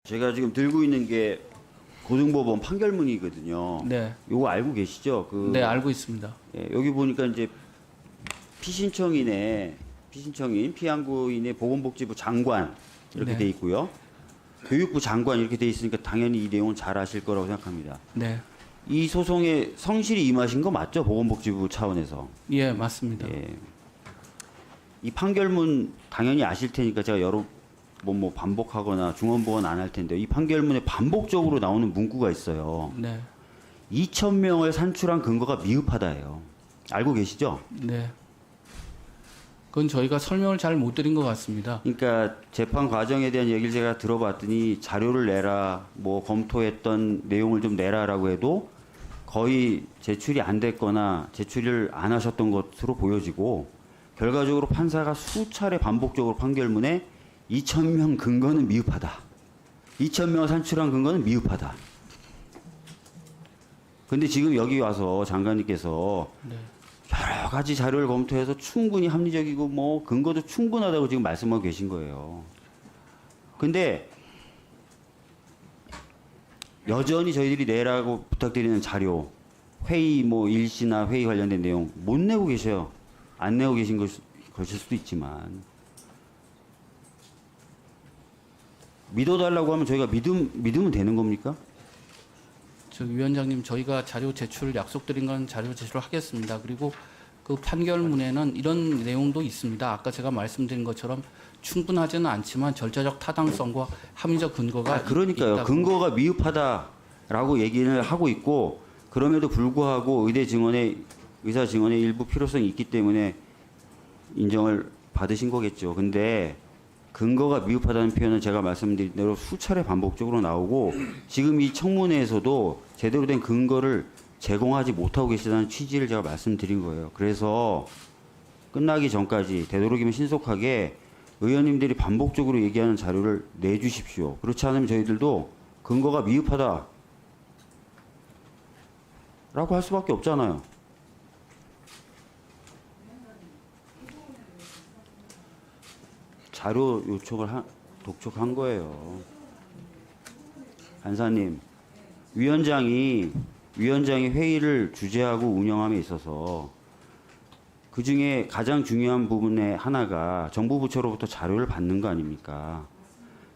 제가 지금 들고 있는 게 고등법원 판결문이거든요. 네. 요거 알고 계시죠? 네, 알고 있습니다. 예, 여기 보니까 이제 피신청인 피양구인의 보건복지부 장관 이렇게 네. 돼 있고요. 교육부 장관 이렇게 돼 있으니까 당연히 이 내용은 잘 아실 거라고 생각합니다. 네. 이 소송에 성실히 임하신 거 맞죠? 보건복지부 차원에서. 예, 맞습니다. 예. 이 판결문 당연히 아실 테니까 제가 여러 번 반복하거나 중원부원 안 할 텐데 이 판결문에 반복적으로 나오는 문구가 있어요. 네. 2,000명을 산출한 근거가 미흡하다예요. 알고 계시죠? 네. 그건 저희가 설명을 잘 못 드린 것 같습니다. 그러니까 재판 과정에 대한 얘기를 제가 들어봤더니 자료를 내라, 뭐 검토했던 내용을 좀 내라라고 해도 거의 제출이 안 됐거나 제출을 안 하셨던 것으로 보여지고 결과적으로 판사가 수차례 반복적으로 판결문에 2,000명 근거는 미흡하다. 2,000명을 산출한 근거는 미흡하다. 근데 지금 여기 와서 장관님께서 네. 여러 가지 자료를 검토해서 충분히 합리적이고 뭐 근거도 충분하다고 지금 말씀하고 계신 거예요. 근데 여전히 저희들이 내라고 부탁드리는 자료, 회의 뭐 일시나 회의 관련된 내용 못 내고 계셔요. 안 내고 계신 것일 수도 있지만 믿어달라고 하면 저희가 믿으면 되는 겁니까? 저 위원장님, 저희가 자료 제출 약속드린 건 자료 제출하겠습니다. 그리고 그 판결문에는 이런 내용도 있습니다. 아까 제가 말씀드린 것처럼 충분하지는 않지만 절차적 타당성과 합리적 근거가 그러니까요. 있다고. 근거가 미흡하다라고 얘기를 하고 있고 그럼에도 불구하고 의사 증언의 일부 필요성이 있기 때문에 인정을 받으신 거겠죠. 근데 근거가 미흡하다는 표현은 제가 말씀드린 대로 수차례 반복적으로 나오고 지금 이 청문회에서도 제대로 된 근거를 제공하지 못하고 계시다는 취지를 제가 말씀드린 거예요. 그래서 끝나기 전까지 되도록이면 신속하게 의원님들이 반복적으로 얘기하는 자료를 내주십시오. 그렇지 않으면 저희들도 근거가 미흡하다 라고 할 수밖에 없잖아요. 자료 요청을 독촉한 거예요. 간사님, 위원장이 회의를 주재하고 운영함에 있어서 그 중에 가장 중요한 부분의 하나가 정부 부처로부터 자료를 받는 거 아닙니까?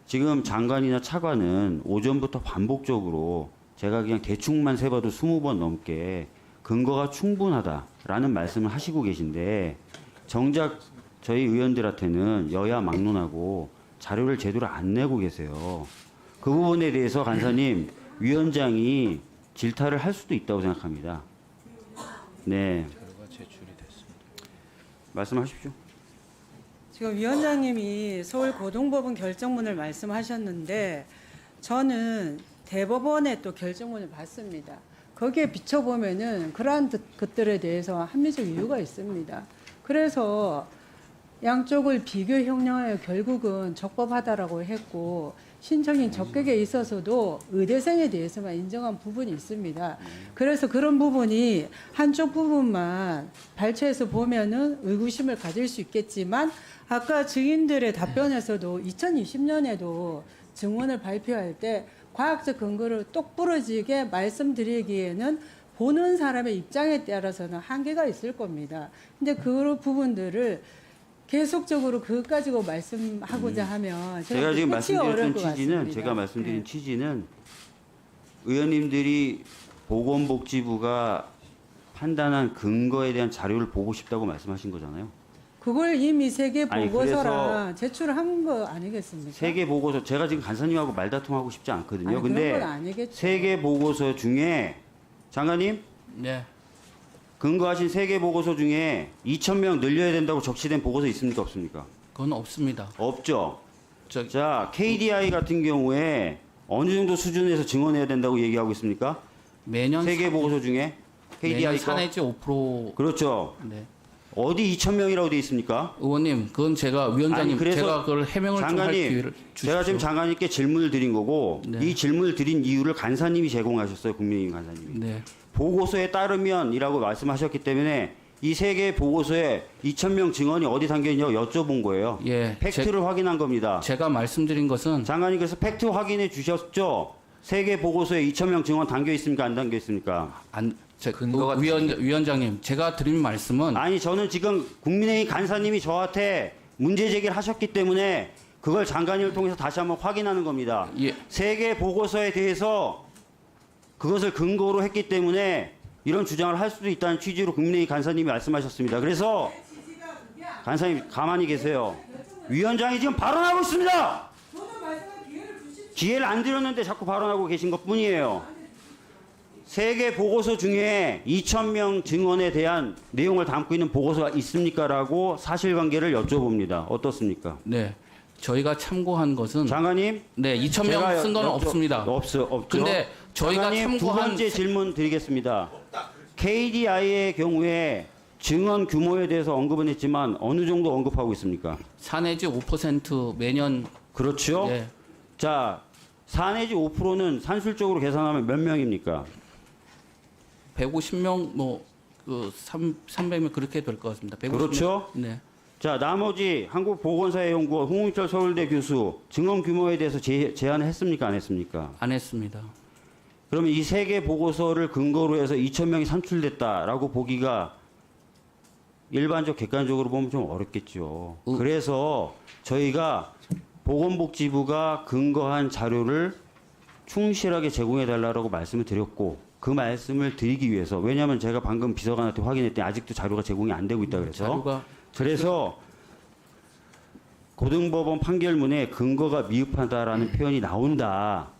지금 장관이나 차관은 오전부터 반복적으로 제가 그냥 대충만 세봐도 20번 넘게 근거가 충분하다라는 말씀을 하시고 계신데 정작 저희 의원들한테는 여야 막론하고 자료를 제대로 안 내고 계세요. 그 부분에 대해서 간사님, 위원장이 질타를 할 수도 있다고 생각합니다. 네. 자료가 제출이 됐습니다. 말씀하십시오. 지금 위원장님이 서울고등법원 결정문을 말씀하셨는데 저는 대법원의 또 결정문을 봤습니다. 거기에 비춰보면은 그러한 것들에 대해서 합리적 이유가 있습니다. 그래서 양쪽을 비교 형량하여 결국은 적법하다라고 했고 신청인 적격에 있어서도 의대생에 대해서만 인정한 부분이 있습니다. 그래서 그런 부분이 한쪽 부분만 발췌해서 보면은 의구심을 가질 수 있겠지만 아까 증인들의 답변에서도 2020년에도 증언을 발표할 때 과학적 근거를 똑부러지게 말씀드리기에는 보는 사람의 입장에 따라서는 한계가 있을 겁니다. 근데 그런 부분들을 계속적으로 그것 가지고 말씀하고자 하면 제가 지금 끝이 어려울 말씀드렸던 것 취지는 같습니다. 제가 말씀드린 네. 취지는 의원님들이 보건복지부가 판단한 근거에 대한 자료를 보고 싶다고 말씀하신 거잖아요. 그걸 이미 세계 아니, 보고서랑 제출한 거 아니겠습니까? 세계 보고서 제가 지금 간사님하고 말다툼하고 싶지 않거든요. 아니, 근데 그런 건 아니겠죠. 세계 보고서 중에 장관님 네. 근거하신 세계 보고서 중에 2,000명 늘려야 된다고 적시된 보고서 있습니까 없습니까? 그건 없습니다. 없죠. 저 자, KDI 같은 경우에 어느 정도 수준에서 증언해야 된다고 얘기하고 있습니까? 매년 세계 보고서 중에 매년 KDI 거. 산해지 5%. 그렇죠. 네. 어디 2,000명이라고 돼 있습니까? 의원님, 그건 제가 위원장님, 아니, 그래서 제가 그걸 해명을 좀 할 장관님, 기회를 주십시오. 제가 지금 장관님께 질문을 드린 거고 네. 이 질문을 드린 이유를 간사님이 제공하셨어요. 국민의힘 간사님이. 네. 보고서에 따르면이라고 말씀하셨기 때문에 이 세 개 보고서에 2,000명 증언이 어디 담겨 있냐고 여쭤본 거예요. 예, 팩트를 확인한 겁니다. 제가 말씀드린 것은 장관님 그래서 팩트 확인해 주셨죠? 세 개 보고서에 2,000명 증언 담겨 있습니까? 안 담겨 있습니까? 근거가 위원장님, 제가 드린 말씀은 아니 저는 지금 국민의힘 간사님이 저한테 문제 제기를 하셨기 때문에 그걸 장관님을 통해서 다시 한번 확인하는 겁니다. 예, 세 개 보고서에 대해서 그것을 근거로 했기 때문에 이런 주장을 할 수도 있다는 취지로 국민의힘 간사님이 말씀하셨습니다. 그래서 간사님 가만히 계세요. 위원장이 지금 발언하고 있습니다. 기회를 안 드렸는데 자꾸 발언하고 계신 것뿐이에요. 세 개 보고서 중에 2,000명 증언에 대한 내용을 담고 있는 보고서가 있습니까라고 사실관계를 여쭤봅니다. 어떻습니까? 네, 저희가 참고한 것은 장관님, 네, 2,000명 쓴 건 없습니다. 없죠. 근데 저희가 장관님, 두 참고한 번째 질문 드리겠습니다. KDI의 경우에 증언 규모에 대해서 언급은 했지만 어느 정도 언급하고 있습니까? 4 내지 5% 매년. 그렇죠. 예, 자, 4 내지 5%는 산술적으로 계산하면 몇 명입니까? 150명 그 300명 그렇게 될 것 같습니다. 150명. 그렇죠. 네. 자, 나머지 한국보건사회연구원 홍익철 서울대 교수 증언 규모에 대해서 제안을 했습니까? 안 했습니까? 안 했습니다. 그러면 이 세 개 보고서를 근거로 해서 2,000명이 산출됐다라고 보기가 일반적 객관적으로 보면 좀 어렵겠죠. 그래서 저희가 보건복지부가 근거한 자료를 충실하게 제공해 달라고 말씀을 드렸고 그 말씀을 드리기 위해서 왜냐하면 제가 방금 비서관한테 확인했더니 아직도 자료가 제공이 안 되고 있다 그래서 자료가 그래서 고등법원 판결문에 근거가 미흡하다라는 표현이 나온다라고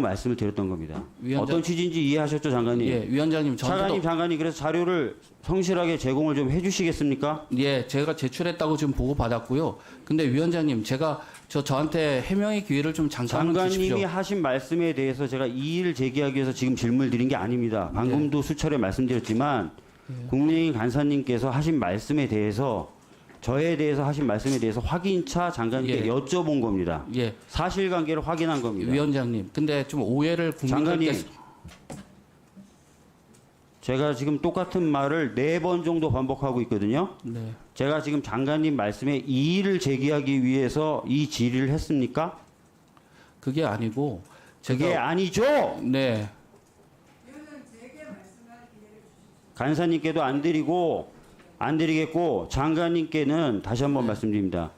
말씀을 드렸던 겁니다. 어떤 취지인지 이해하셨죠, 장관님? 예, 위원장님 차관님, 장관님 그래서 자료를 성실하게 제공을 좀 해주시겠습니까? 예, 제가 제출했다고 지금 보고 받았고요. 근데 위원장님, 제가 저한테 해명의 기회를 좀 잠깐 장관님이 주십시오. 하신 말씀에 대해서 제가 이의를 제기하기 위해서 지금 질문을 드린 게 아닙니다. 방금도 수차례 말씀드렸지만 국민의힘 간사님께서 하신 말씀에 대해서 저에 대해서 하신 말씀에 대해서 확인차 장관님께 예. 여쭤본 겁니다. 예, 사실관계를 확인한 겁니다. 위원장님, 근데 좀 오해를 장관님, 국민들께서 제가 지금 똑같은 말을 4번 정도 반복하고 있거든요. 네, 제가 지금 장관님 말씀에 이의를 제기하기 위해서 이 질의를 했습니까? 그게 아니고 그게 제가 아니죠. 네, 간사님께도 안 드리겠고 장관님께는 다시 한번 말씀드립니다.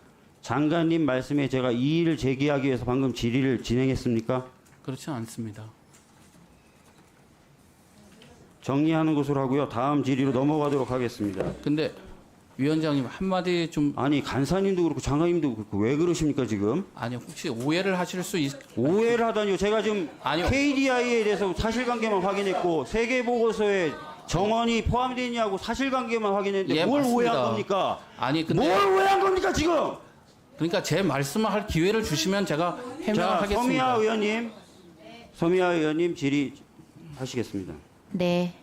장관님 말씀에 제가 이의를 제기하기 위해서 방금 질의를 진행했습니까? 그렇지 않습니다. 정리하는 것으로 하고요. 다음 질의로 넘어가도록 하겠습니다. 근데 위원장님 한마디 좀 아니 간사님도 그렇고 장관님도 그렇고 왜 그러십니까 지금? 아니 혹시 오해를 하실 수 오해를 하다니요. 제가 지금 아니요. KDI에 대해서 사실관계만 확인했고 세계 보고서에 정원이 포함되어 있냐고 사실관계만 확인했는데 예, 뭘 맞습니다. 오해한 겁니까? 아니 근데 뭘 오해한 겁니까 지금? 그러니까 제 말씀을 할 기회를 주시면 제가 해명을 자, 하겠습니다. 서미아 의원님 질의 하시겠습니다. 네.